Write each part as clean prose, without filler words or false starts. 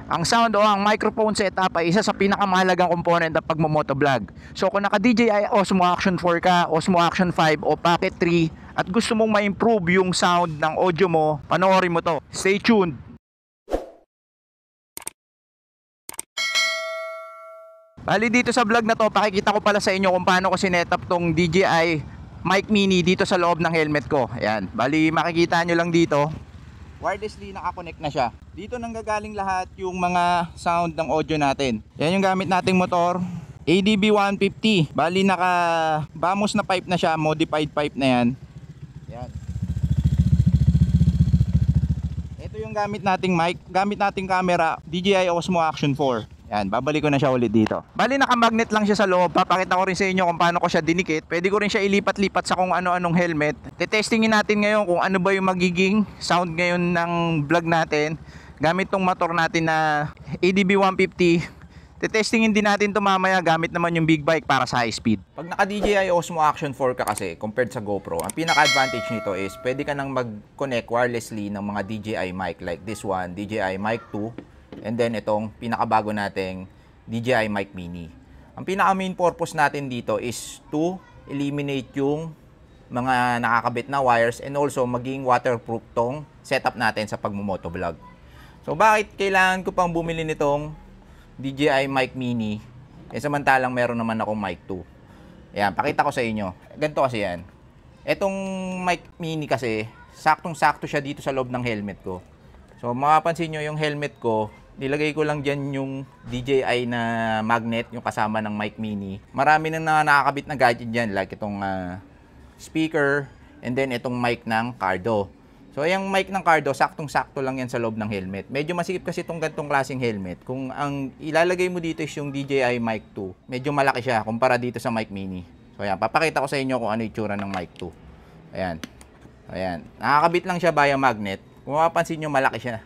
Ang sound o ang microphone setup ay isa sa pinakamahalagang component ng pagmo-motovlog. So kung naka DJI Osmo Action 4 ka, Osmo Action 5 o Pocket 3 at gusto mong ma-improve yung sound ng audio mo, panoorin mo to. Stay tuned. Bali dito sa vlog na to, pakikita ko pala sa inyo kung paano ko sinetup tong DJI Mic Mini dito sa loob ng helmet ko. Ayan, bali makikita nyo lang dito, wirelessly nakakonect na siya. Dito nanggagaling lahat yung mga sound ng audio natin. Yan yung gamit nating motor, ADB 150. Bali naka Bamos na pipe na siya, modified pipe na yan. Yan. Ito yung gamit nating mic, gamit nating camera, DJI Osmo Action 4. Yan, babalik ko na siya ulit dito. Bali naka-magnet lang siya sa loob. Papakita ko rin sa inyo kung paano ko siya dinikit. Pwede ko rin siya ilipat-lipat sa kung ano-anong helmet. Tetestingin natin ngayon kung ano ba yung magiging sound ngayon ng vlog natin gamit tong motor natin na ADB 150. Tetestingin din natin ito mamaya gamit naman yung big bike para sa high speed. Pag naka DJI Osmo Action 4 ka kasi compared sa GoPro, ang pinaka-advantage nito is pwede ka nang mag-connect wirelessly ng mga DJI mic like this one, DJI Mic 2. And then itong pinakabago nating DJI Mic Mini. Ang pinaka main purpose natin dito is to eliminate yung mga nakakabit na wires and also maging waterproof tong setup natin sa pagmumotovlog. So bakit kailangan ko pang bumili nitong DJI Mic Mini? Samantalang meron naman akong Mic 2. Ayan, pakita ko sa inyo. Ganito kasi yan. Etong Mic Mini kasi, saktong-sakto siya dito sa loob ng helmet ko. So mapapansin nyo yung helmet ko, nilagay ko lang dyan yung DJI na magnet, yung kasama ng Mic Mini. Marami nang nakakabit na gadget dyan, like itong speaker, and then itong mic ng Cardo. So yung mic ng Cardo, saktong-sakto lang yan sa loob ng helmet. Medyo masikip kasi itong gantong klaseng helmet. Kung ang ilalagay mo dito is yung DJI Mic 2, medyo malaki siya kumpara dito sa Mic Mini. So ayan, papakita ko sa inyo kung ano yung itsura ng Mic 2. Ayan. Ayan. Nakakabit lang siya via magnet. Kung mapapansin nyo, malaki siya.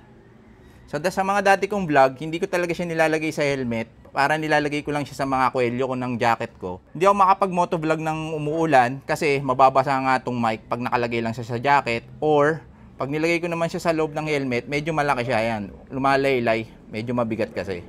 So sa mga dati kong vlog, hindi ko talaga siya nilalagay sa helmet. Para nilalagay ko lang siya sa mga kwelyo ko ng jacket ko. Hindi ako makapag-motovlog ng umuulan kasi mababasa nga itong mic pag nakalagay lang siya sa jacket. Or pag nilagay ko naman siya sa loob ng helmet, medyo malaki siya. Ayan, lumalaylay. Medyo mabigat kasi.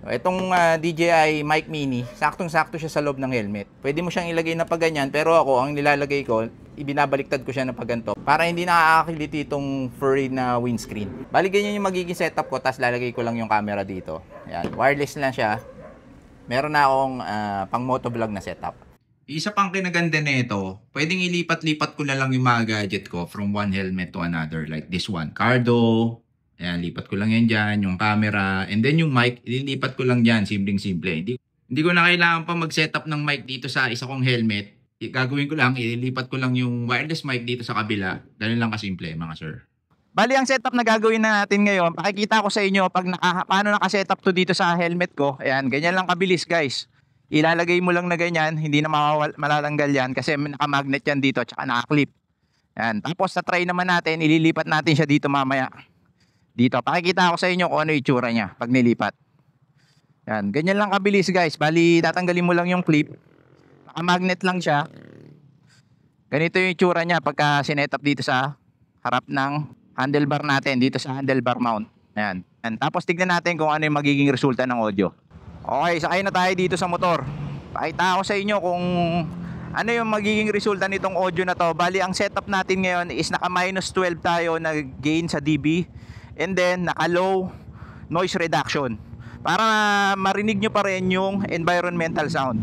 So, itong DJI Mic Mini, saktong-sakto siya sa loob ng helmet. Pwede mo siyang ilagay na pag ganyan, pero ako, ang nilalagay ko, ibinabaliktad ko siya na pag ganito para hindi nakakakiliti itong furry na windscreen. Bali ganyan yung magiging setup ko, tapos lalagay ko lang yung camera dito. Ayan, wireless lang siya. Meron na akong pang motovlog na setup. Isa pang kinaganda nito, pwedeng ilipat-lipat ko na lang yung mga gadget ko from one helmet to another, like this one, Cardo. Ayan, lipat ko lang yan dyan, yung camera, and then yung mic, ililipat ko lang dyan, simpleng-simple. Hindi ko na kailangan pa mag-setup ng mic dito sa isa kong helmet. Gagawin ko lang, ililipat ko lang yung wireless mic dito sa kabila. Ganun lang kasimple, mga sir. Bali, ang setup na gagawin na natin ngayon, pakikita ko sa inyo pag paano nakasetup to dito sa helmet ko. Ayan, ganyan lang kabilis guys. Ilalagay mo lang na ganyan, hindi na malalanggal yan kasi nakamagnet yan dito, tsaka nakaklip. Ayan, tapos na try naman natin, ililipat natin siya dito mamaya. Dito, pakikita ko sa inyo kung ano yung itsura niya pag nilipat. Yan, ganyan lang kabilis guys. Bali, tatanggalin mo lang yung clip. Naka-magnet lang siya. Ganito yung itsura niya pagka sinetup dito sa harap ng handlebar natin, dito sa handlebar mount. Ayan. And tapos tignan natin kung ano yung magiging resulta ng audio. Okay, sakay na tayo dito sa motor. Pakita ko sa inyo kung ano yung magiging resulta nitong audio na to. Bali, ang setup natin ngayon is naka -12 tayo na gain sa dB. And then naka-low noise reduction para marinig nyo pa rin yung environmental sound.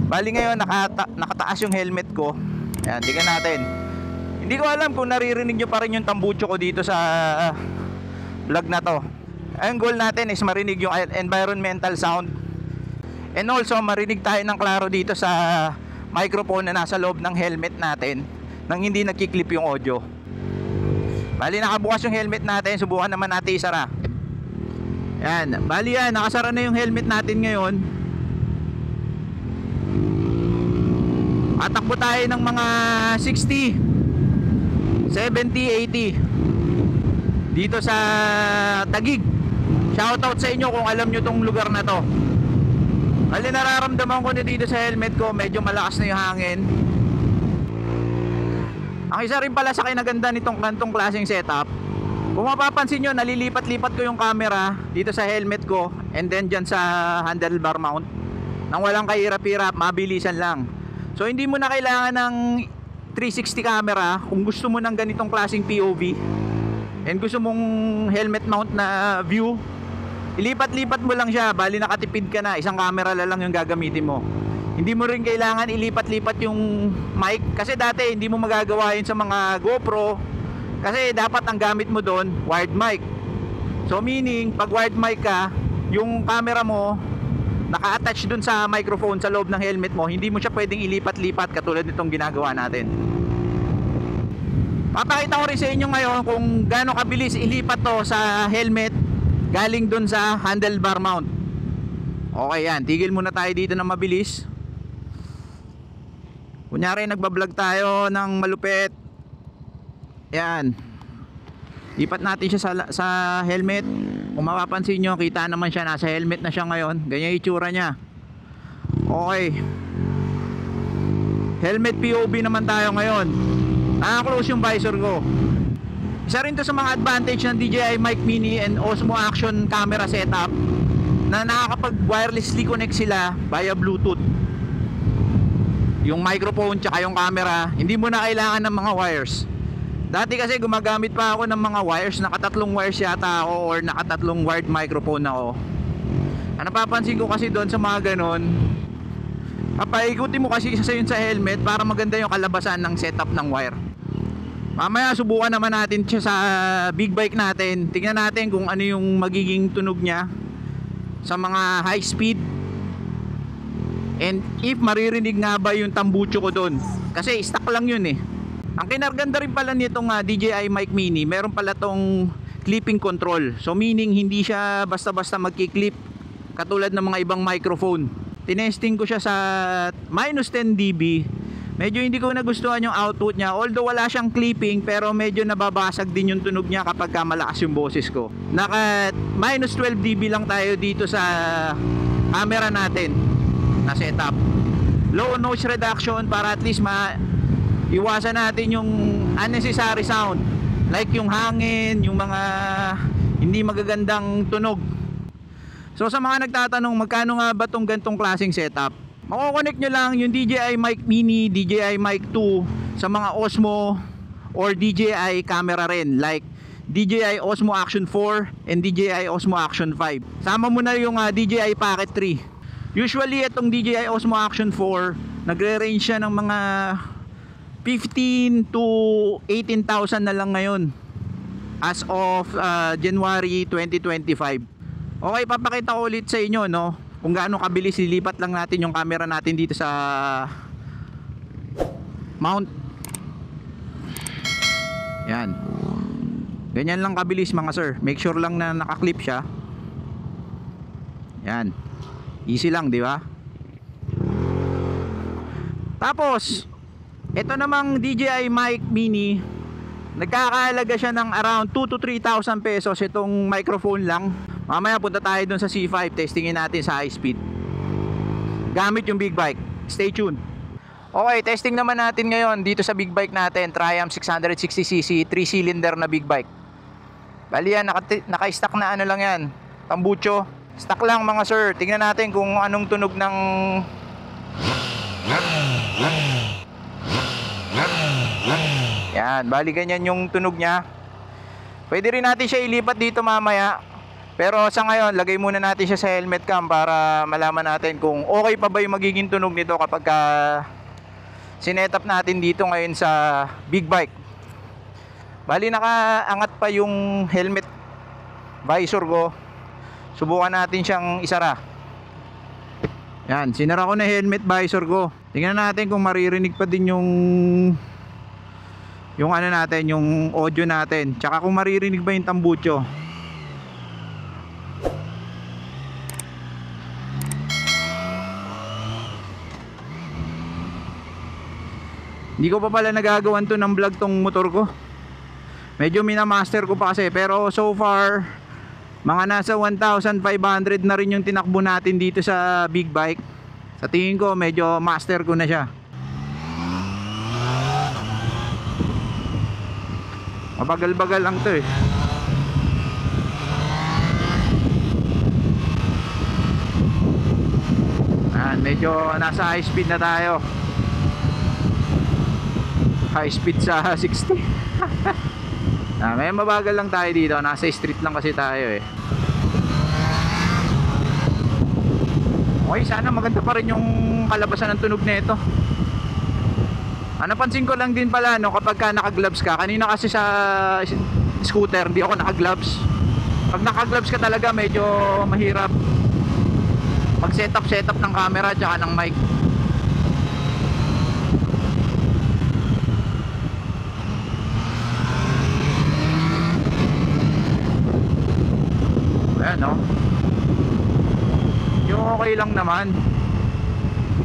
Bali ngayon nakataas yung helmet ko. Ayan, tingnan natin. Hindi ko alam kung naririnig nyo pa rin yung tambucho ko dito sa vlog na to. Ang goal natin is marinig yung environmental sound. And also marinig tayo ng klaro dito sa microphone na nasa loob ng helmet natin nang hindi nagkiklip yung audio. Bali nakabukas yung helmet natin, subukan naman natin isara. Yan, bali yan, nakasara na yung helmet natin ngayon. Atakbo tayo ng mga 60, 70, 80 dito sa Taguig. Shoutout sa inyo kung alam nyo tong lugar na to. Bali nararamdaman ko na dito sa helmet ko, medyo malakas na yung hangin. Ang isa rin pala sa kinaganda nitong kantong klaseng setup, Kung mapapansin nyo, nalilipat-lipat ko yung camera dito sa helmet ko and then dyan sa handlebar mount nang walang kahirap-hirap, mabilisan lang. So hindi mo na kailangan ng 360 camera kung gusto mo ng ganitong klaseng POV and gusto mong helmet mount na view. Ilipat-lipat mo lang siya, bali nakatipid ka na, isang camera lang yung gagamitin mo. Hindi mo rin kailangan ilipat-lipat yung mic kasi dati hindi mo magagawa yun sa mga GoPro kasi dapat ang gamit mo doon wired mic. So meaning pag wired mic ka, yung camera mo naka-attach doon sa microphone sa loob ng helmet mo, hindi mo siya pwedeng ilipat-lipat katulad nitong ginagawa natin. Papakita ko rin sa inyo ngayon kung gaano kabilis ilipat to sa helmet galing doon sa handlebar mount. Okay yan, tigil muna tayo dito na mabilis. Kunyari nagbablog tayo ng malupit. Yan. Lipat natin siya sa helmet. Kung mapapansin nyo, kita naman siya, nasa helmet na siya ngayon. Ganyan yung itsura niya. Okay. Helmet POV naman tayo ngayon. Naka-close yung visor ko. Isa rin to sa mga advantage ng DJI Mic Mini and Osmo Action camera setup na nakakapag wirelessly connect sila via Bluetooth. Yung microphone tsaka yung camera, hindi mo na kailangan ng mga wires. Dati kasi gumagamit pa ako ng mga wires, nakatatlong wires yata ako or nakatatlong wired microphone ako. Ang napapansin ko kasi doon sa mga ganon, papaikutin mo kasi sa yun sa helmet para maganda yung kalabasan ng setup ng wire. Mamaya subukan naman natin siya sa big bike natin. Tingnan natin kung ano yung magiging tunog niya sa mga high speed. And if maririnig nga ba yung tambucho ko doon. Kasi stock lang yun eh. Ang kinarganda rin pala nitong DJI Mic Mini, meron pala tong clipping control. So meaning hindi siya basta-basta magki-clip katulad ng mga ibang microphone. Tinesting ko siya sa minus 10 dB. Medyo hindi ko nagustuhan yung output niya. Although wala siyang clipping, pero medyo nababasag din yung tunog niya kapag malakas yung boses ko. Naka minus 12 dB lang tayo dito sa camera natin na setup. Low noise reduction para at least iwasan natin yung unnecessary sound like yung hangin, yung mga hindi magagandang tunog. So sa mga nagtatanong magkano nga ba tong gantong klaseng setup, mako-connect nyo lang yung DJI Mic Mini, DJI Mic 2 sa mga Osmo or DJI camera rin like DJI Osmo Action 4 and DJI Osmo Action 5. Sama mo na yung DJI Pocket 3. Usually itong DJI Osmo Action 4 nagre-range siya ng mga 15 to 18,000 na lang ngayon as of January 2025. Okay, papakita ko ulit sa inyo no kung gaano kabilis. Lilipat lang natin yung camera natin dito sa mount. Yan. Ganyan lang kabilis mga sir. Make sure lang na naka-clip siya. Yan. Easy lang, di ba? Tapos ito namang DJI Mic Mini, nagkakahalaga siya ng around 2 to 3,000 pesos itong microphone lang. Mamaya punta tayo dun sa C5, testingin natin sa high speed gamit yung big bike. Stay tuned. Okay, testing naman natin ngayon dito sa big bike natin, Triumph 660cc 3-cylinder na big bike. Bali yan, naka-stack na ano lang yan, tambucho. Stock lang mga sir. Tingnan natin kung anong tunog ng yan, bali ganyan yung tunog niya. Pwede rin natin siya ilipat dito mamaya. Pero sa ngayon, lagay muna natin siya sa helmet cam para malaman natin kung okay pa ba yung magiging tunog nito kapag sinetap natin dito ngayon sa big bike. Bali nakaangat pa yung helmet visor ko. Subukan natin siyang isara. Yan, sinara ko na helmet visor ko. Tingnan natin kung maririnig pa din yung ano natin, yung audio natin. Tsaka kung maririnig ba yung tambucho. Hindi ko pa pala nagagawan to ng vlog tong motor ko. Medyo minamaster ko pa kasi, pero so far mga nasa 1,500 na rin yung tinakbo natin dito sa big bike. Sa tingin ko medyo master ko na siya. Mabagal-bagal lang to eh. medyo nasa high speed na tayo. High speed sa 60. May mabagal lang tayo dito, nasa street lang kasi tayo eh. Okay, sana maganda pa rin yung kalabasan ng tunog nito. Napansin ko lang din pala no, kapag ka naka-gloves ka, kanina kasi sa scooter hindi ako naka-gloves. Pag naka-gloves ka talaga medyo mahirap pag setup ng camera at ng mic. Ayan no, yung okay lang naman.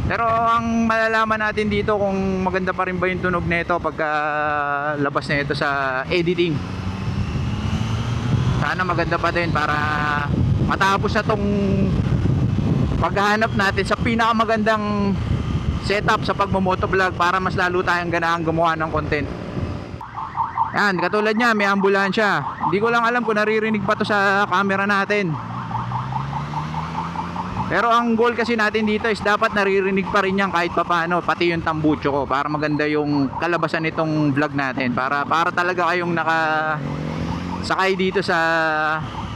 Pero ang malalaman natin dito kung maganda pa rin ba yung tunog nito pagka labas na ito sa editing. Sana maganda pa din para matapos na tong paghahanap natin sa pinakamagandang setup sa pagmo-motovlog para mas lalo tayong ganahang gumawa ng content. Yan, katulad niya, may ambulansya. Hindi ko lang alam kung naririnig pa to sa camera natin. Pero ang goal kasi natin dito is dapat naririnig pa rin yan kahit papaano, pati yung tambucho ko, para maganda yung kalabasan nitong vlog natin, para talaga kayong sakay dito sa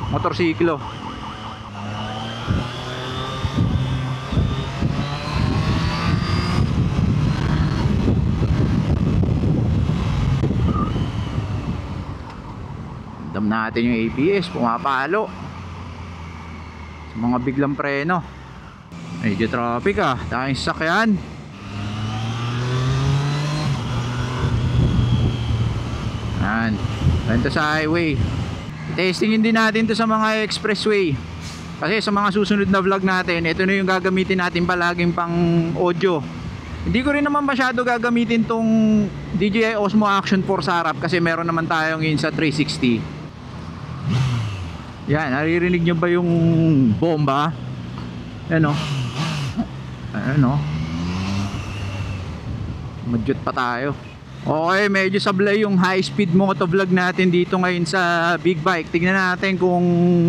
motorsiklo. Dam natin yung ABS, pumapalo mga biglang preno. Medyo traffic tayong sasakyan. Yan, ganito sa highway. Testingin din natin to sa mga expressway, kasi sa mga susunod na vlog natin, ito na yung gagamitin natin palaging pang audio. Hindi ko rin naman masyado gagamitin tong DJI Osmo Action 4 sa harap, kasi meron naman tayong yun sa 360. Yan, naririnig nyo ba yung bomba? Ano? Ano? Madyot pa tayo. Okay, medyo sablay yung high speed motovlog natin dito ngayon sa big bike. Tignan natin kung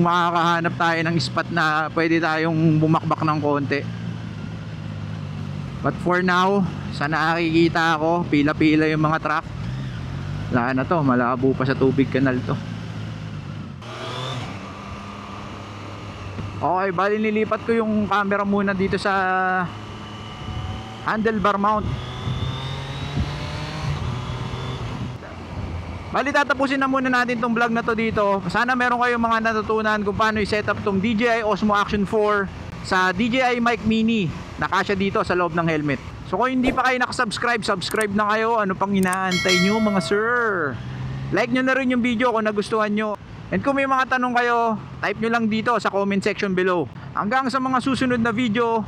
makakahanap tayo ng spot na pwede tayong bumakbak ng konti. But for now, sa nakikita ako, pila-pila yung mga truck. Wala na to, malabo pa sa tubig kanal to. Okay, bali nilipat ko yung camera muna dito sa handlebar mount. Bali tatapusin na muna natin tong vlog na to dito. Sana meron kayong mga natutunan kung paano i-set up tong DJI Osmo Action 4 sa DJI Mic Mini na kasya dito sa loob ng helmet. So kung hindi pa kayo nakasubscribe, subscribe na kayo. Ano pang inaantay nyo mga sir? Like nyo na rin yung video kung nagustuhan nyo. And kung may mga tanong kayo, type nyo lang dito sa comment section below. Hanggang sa mga susunod na video,